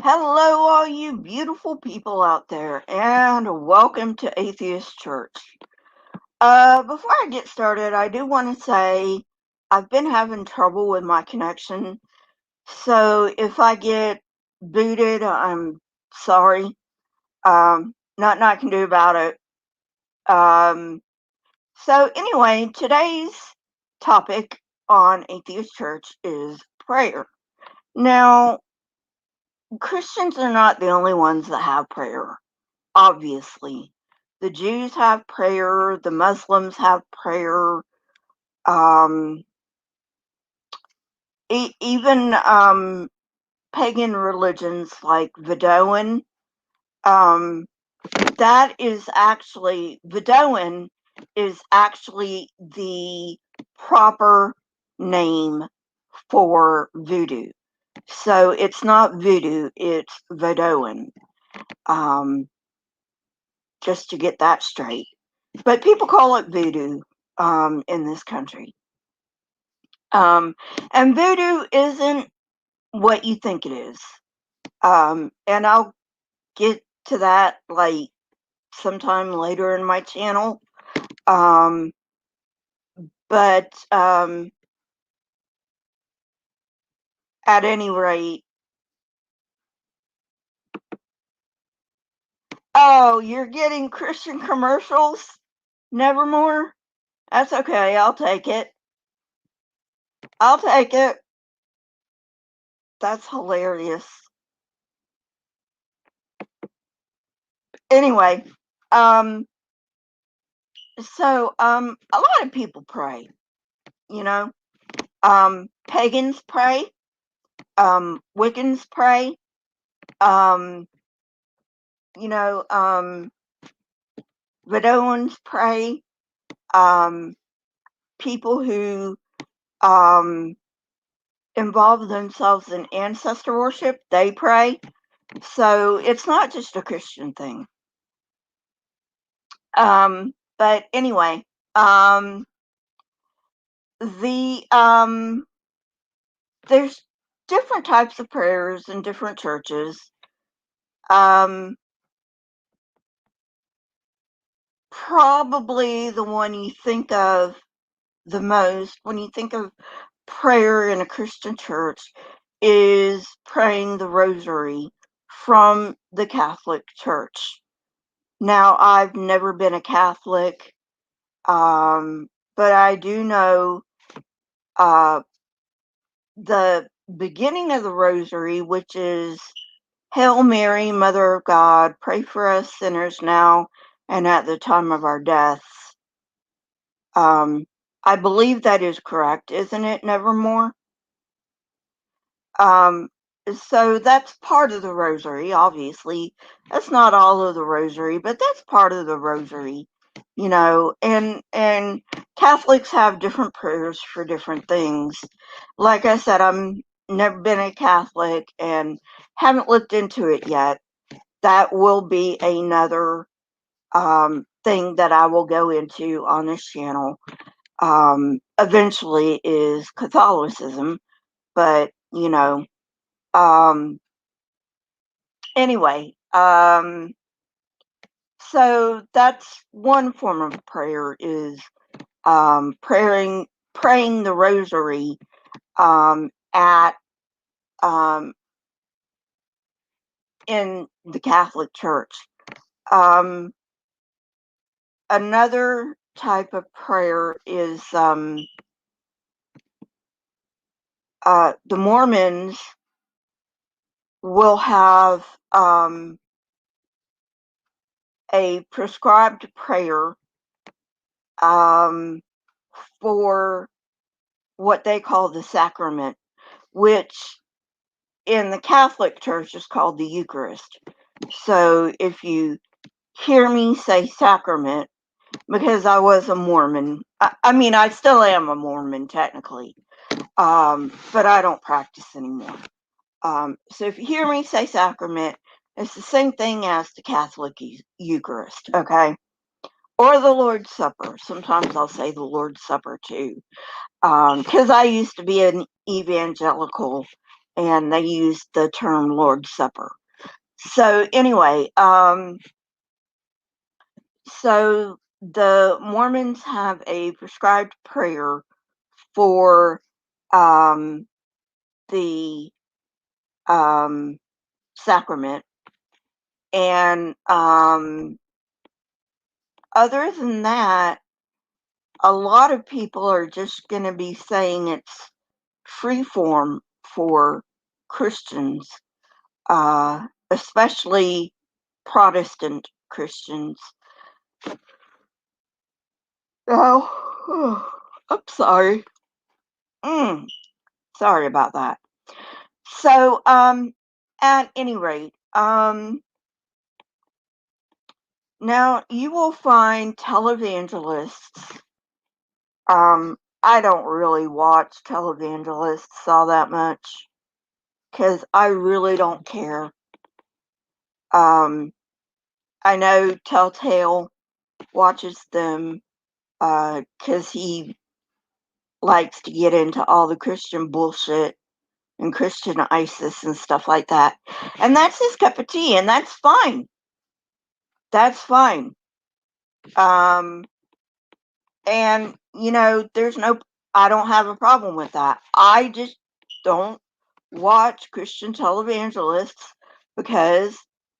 Hello, all you beautiful people out there, and welcome to Atheist Church. Before I get started, I do want to say I've been having trouble with my connection, so if I get booted, I'm sorry. Nothing I can do about it. So anyway, today's topic on Atheist Church is prayer. Now, Christians are not the only ones that have prayer. Obviously, the Jews have prayer, the Muslims have prayer, um, even pagan religions like Vidoan. Um, Vidoan is actually the proper name for voodoo. So it's not voodoo, it's Vidoan. Just to get that straight. But people call it voodoo in this country. And voodoo isn't what you think it is. And I'll get to that like sometime later in my channel. But at any rate, oh, you're getting Christian commercials? Nevermore? That's okay. I'll take it. I'll take it. That's hilarious. Anyway, um, a lot of people pray, you know. Pagans pray, Wiccans pray, um, you know, Vidoans pray, people who um, involve themselves in ancestor worship, they pray. So it's not just a Christian thing. But anyway, um, the there's different types of prayers in different churches. Probably the one you think of the most when you think of prayer in a Christian church is praying the rosary from the Catholic Church. Now, I've never been a Catholic, but I do know uh, the beginning of the rosary, which is Hail Mary, Mother of God, pray for us sinners now and at the time of our deaths. I believe that is correct, isn't it, Nevermore? Um, so that's part of the rosary, obviously. That's not all of the rosary, but that's part of the rosary, you know, and Catholics have different prayers for different things. Like I said, I'm never been a Catholic and haven't looked into it yet. That will be another thing that I will go into on this channel. Eventually is Catholicism, but you know, um, anyway, so that's one form of prayer is praying the rosary at um, in the Catholic Church. Um, Another type of prayer is the Mormons will have a prescribed prayer for what they call the sacrament, which in the Catholic Church is called the Eucharist. So if you hear me say sacrament, because I was a Mormon, I mean, I still am a Mormon technically, but I don't practice anymore. So if you hear me say sacrament, it's the same thing as the Catholic Eucharist, okay? Or the Lord's Supper. Sometimes I'll say the Lord's Supper too, because I used to be an evangelical, and they use the term Lord's Supper. So anyway, so the Mormons have a prescribed prayer for the sacrament, and other than that, a lot of people are just going to be saying it's free form for Christians, especially Protestant Christians. Oh, I'm sorry. Sorry about that. So, at any rate, now you will find televangelists. I don't really watch televangelists all that much because I really don't care. I know Telltale watches them because he likes to get into all the Christian bullshit and Christian ISIS and stuff like that. And that's his cup of tea, and that's fine. That's fine. And, I don't have a problem with that. I just don't watch Christian televangelists because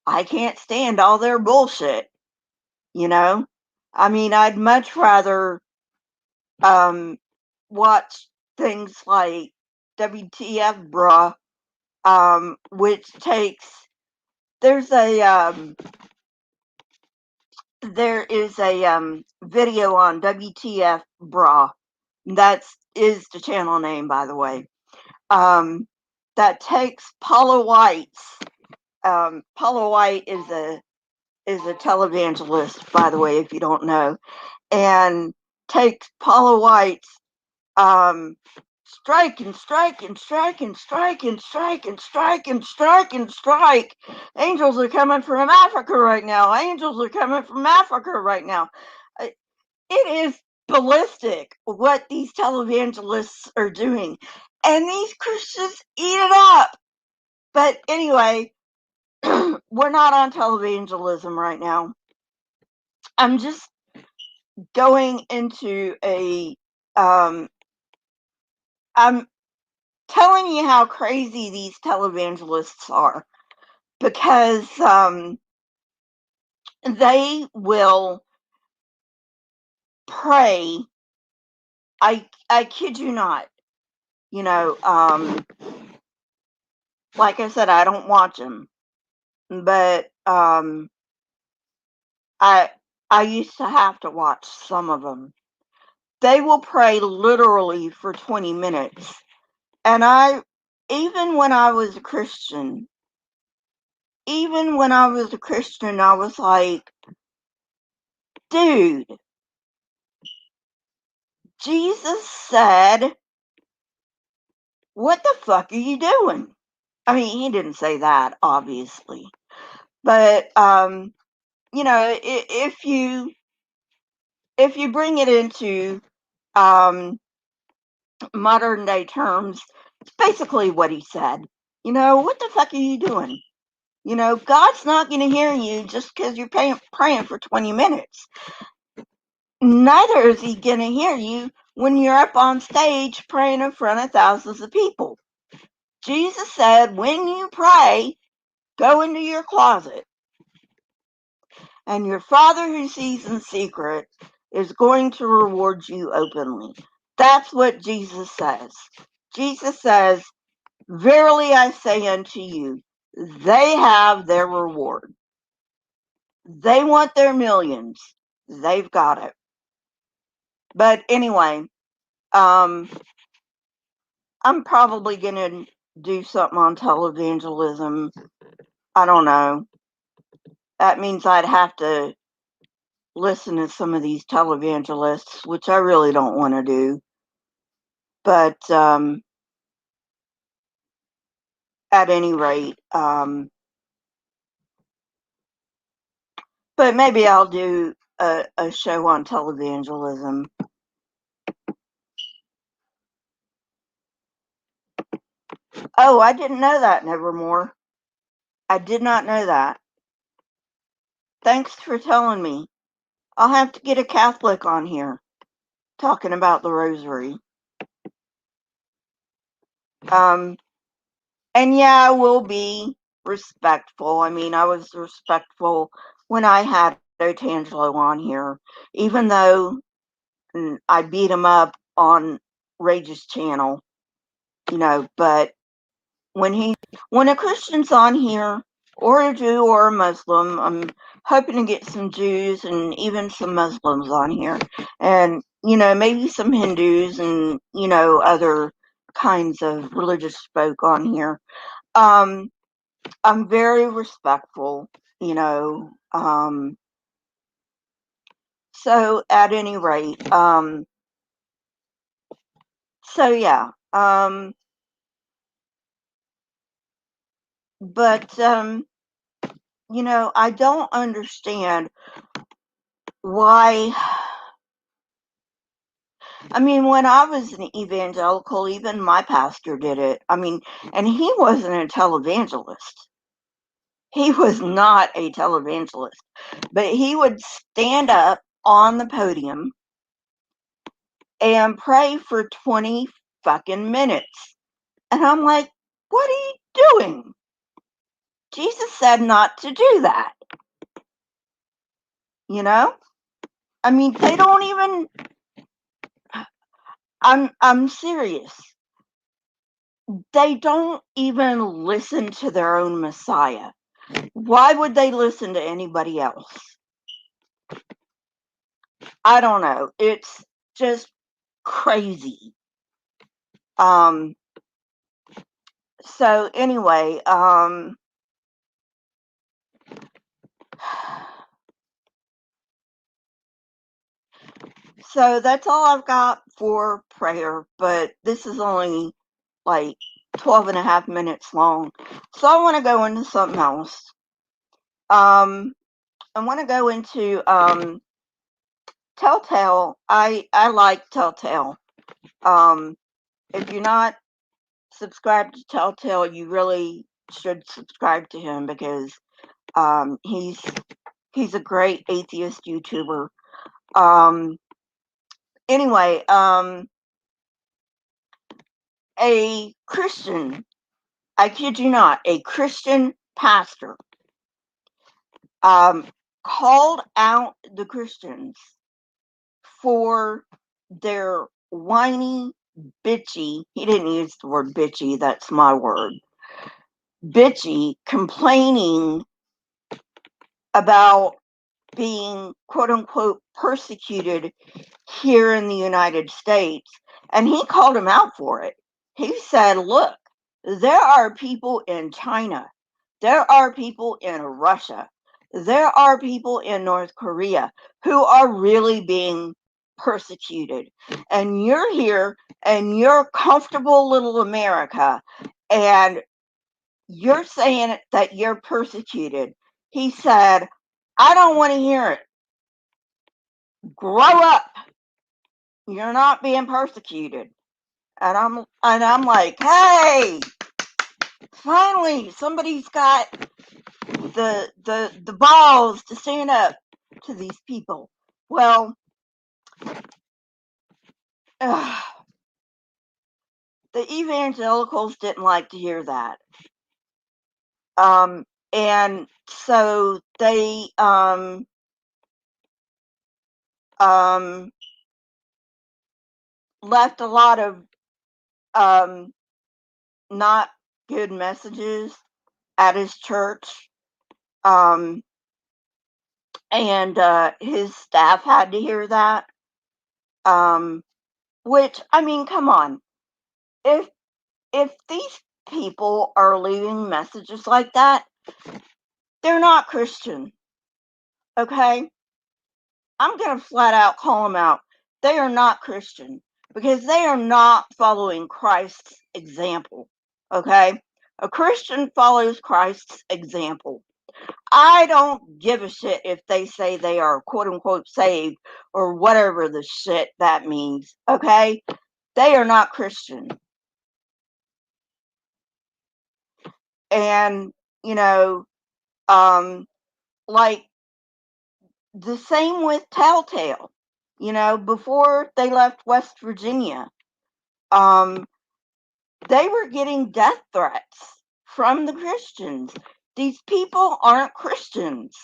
I can't stand all their bullshit, you know? I mean, I'd much rather watch things like WTF Bruh, which takes there's a there is a video on WTF Bra. That is the channel name, by the way. That takes Paula White's. Paula White is a televangelist, by the way, if you don't know, and takes Paula White's strike and strike and strike and strike and strike and strike and strike and strike. Angels are coming from Africa right now. Angels are coming from Africa right now. It is ballistic what these televangelists are doing. And these Christians eat it up. But anyway, we're not on televangelism right now. I'm just going into I'm telling you how crazy these televangelists are, because they will pray. I kid you not. Like I said, I don't watch them, but I used to have to watch some of them. They will pray literally for 20 minutes. And even when I was a Christian, I was like, dude, Jesus said, what the fuck are you doing? I mean, he didn't say that, obviously. But, if you bring it into modern day terms, it's basically what he said. What the fuck are you doing? God's not going to hear you just because you're praying for 20 minutes. Neither is he going to hear you when you're up on stage praying in front of thousands of people. Jesus said, when you pray, go into your closet, and your Father who sees in secret is going to reward you openly. That's what Jesus says. Jesus says, verily I say unto you, they have their reward. They want their millions. They've got it. But anyway, I'm probably going to do something on televangelism. I don't know. That means I'd have to listen to some of these televangelists, which I really don't want to do. But at any rate, but maybe I'll do a show on televangelism. Oh, I didn't know that, Nevermore. I did not know that. Thanks for telling me. I'll have to get a Catholic on here talking about the rosary. And yeah, I will be respectful. I mean, I was respectful when I had Otangelo on here, even though I beat him up on Rage's channel, but when a Christian's on here, or a Jew or a Muslim, I'm hoping to get some Jews and even some Muslims on here, and maybe some Hindus and other kinds of religious folk on here. I'm very respectful, so at any rate, so yeah, but I don't understand why. I mean, when I was an evangelical, even my pastor did it. I mean, and he wasn't a televangelist. He was not a televangelist, but he would stand up on the podium and pray for 20 fucking minutes. And I'm like, what are you doing? Jesus said not to do that. I mean, they don't even, I'm serious. They don't even listen to their own Messiah. Why would they listen to anybody else? I don't know. It's just crazy. So anyway, so that's all I've got for prayer, but this is only like 12 and a half minutes long. So I want to go into something else. I want to go into Telltale. I like Telltale. If you're not subscribed to Telltale, you really should subscribe to him because he's a great atheist YouTuber. Anyway, a Christian, I kid you not, a Christian pastor called out the Christians for their whiny, bitchy, he didn't use the word bitchy, that's my word, bitchy, complaining about being quote unquote persecuted here in the United States. And he called him out for it. He said, look, there are people in China, there are people in Russia, there are people in North Korea who are really being persecuted. And you're here and you're comfortable little America and you're saying that you're persecuted. He said, I don't want to hear it. Grow up. You're not being persecuted. And I'm like, hey, finally somebody's got the balls to stand up to these people. Well, the evangelicals didn't like to hear that. And so they left a lot of not good messages at his church. And his staff had to hear that. Which, I mean, come on. If these people are leaving messages like that, they're not Christian. Okay? I'm going to flat out call them out. They are not Christian because they are not following Christ's example. Okay? A Christian follows Christ's example. I don't give a shit if they say they are quote unquote saved or whatever the shit that means. Okay? They are not Christian. And, like the same with Telltale, before they left West Virginia, um, they were getting death threats from the Christians. These people aren't Christians.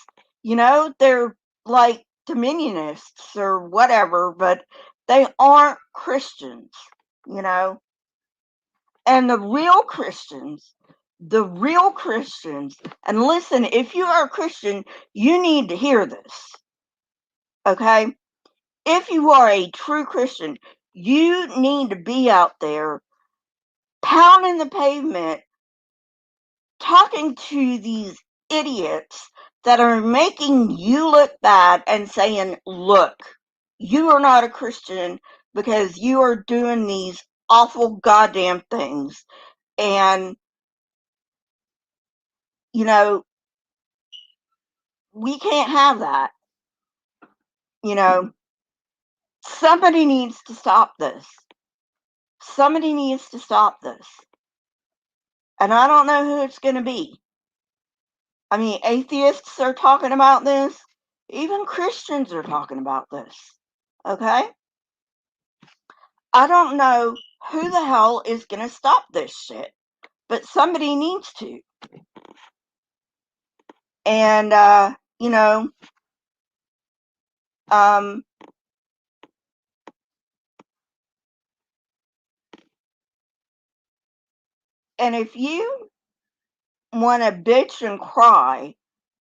They're like dominionists or whatever, but they aren't Christians, you know? And the real Christians, and listen, if you are a Christian, you need to hear this, okay? If you are a true Christian, you need to be out there pounding the pavement, talking to these idiots that are making you look bad and saying, look, you are not a Christian because you are doing these awful goddamn things. And, we can't have that. Somebody needs to stop this. Somebody needs to stop this. And I don't know who it's going to be. I mean, atheists are talking about this. Even Christians are talking about this. Okay? I don't know who the hell is going to stop this shit, but somebody needs to. And, um, and if you want to bitch and cry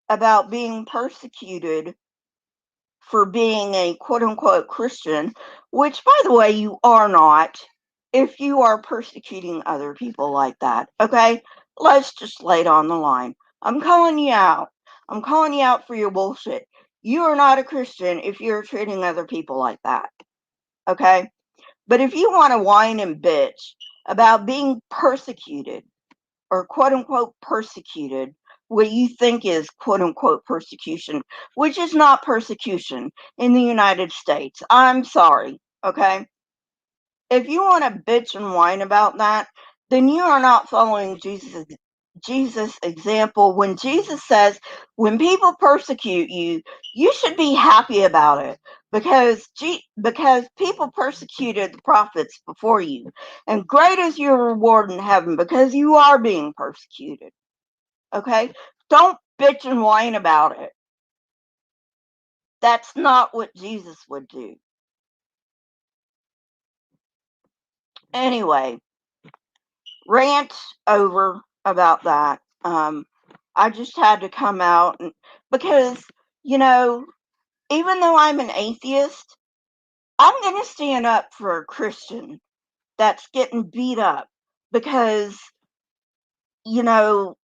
about being persecuted for being a quote unquote Christian, which by the way, you are not, if you are persecuting other people like that, okay? Let's just lay it on the line. I'm calling you out. I'm calling you out for your bullshit. You are not a Christian if you're treating other people like that, okay? But if you want to whine and bitch about being persecuted or quote unquote persecuted, what you think is quote unquote persecution, which is not persecution in the United States. I'm sorry, okay? If you want to bitch and whine about that, then you are not following Jesus' example. When Jesus says, when people persecute you, you should be happy about it because people persecuted the prophets before you, and great is your reward in heaven because you are being persecuted. Okay? Don't bitch and whine about it. That's not what Jesus would do. Anyway, rant over about that. I just had to come out because, even though I'm an atheist, I'm going to stand up for a Christian that's getting beat up because, you know,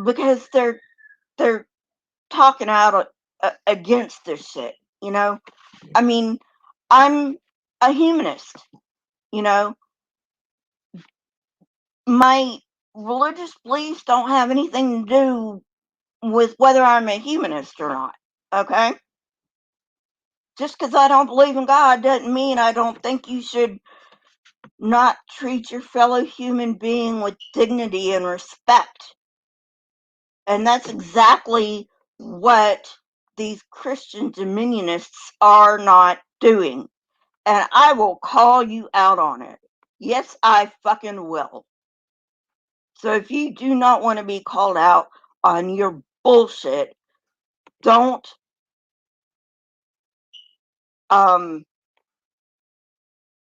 because they're talking out against this shit, I mean, I'm a humanist, you know. My religious beliefs don't have anything to do with whether I'm a humanist or not, okay? Just because I don't believe in God doesn't mean I don't think you should not treat your fellow human being with dignity and respect. And that's exactly what these Christian dominionists are not doing. And I will call you out on it. Yes, I fucking will. So if you do not want to be called out on your bullshit, don't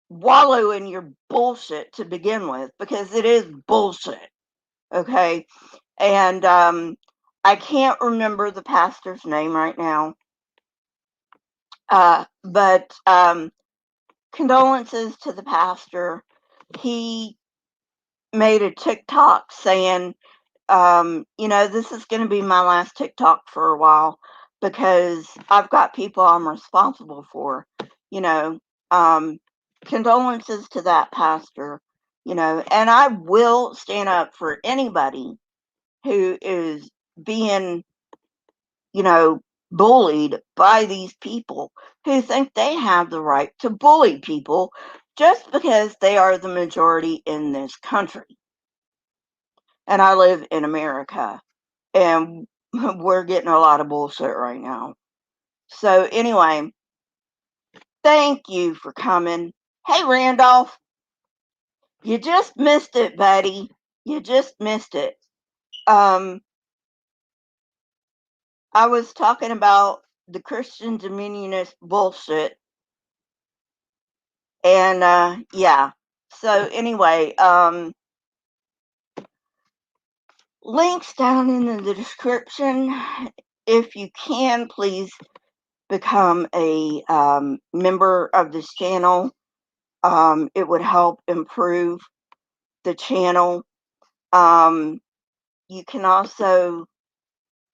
wallow in your bullshit to begin with, because it is bullshit. Okay? And I can't remember the pastor's name right now. But condolences to the pastor. He made a TikTok saying, this is going to be my last TikTok for a while because I've got people I'm responsible for, condolences to that pastor, and I will stand up for anybody who is being, bullied by these people who think they have the right to bully people just because they are the majority in this country. and I live in America, and we're getting a lot of bullshit right now. So anyway, thank you for coming. Hey, Randolph, you just missed it, buddy. You just missed it. I was talking about the Christian Dominionist bullshit, and yeah. So anyway, links down in the description. If you can, please become a member of this channel. It would help improve the channel. You can also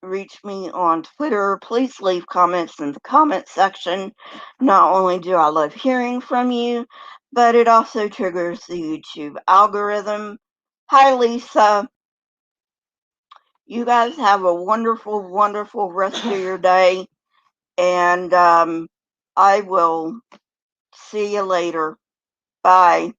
reach me on Twitter. Please leave comments in the comment section. Not only do I love hearing from you, but it also triggers the YouTube algorithm. Hi, Lisa. You guys have a wonderful, wonderful rest of your day, and I will see you later. Bye.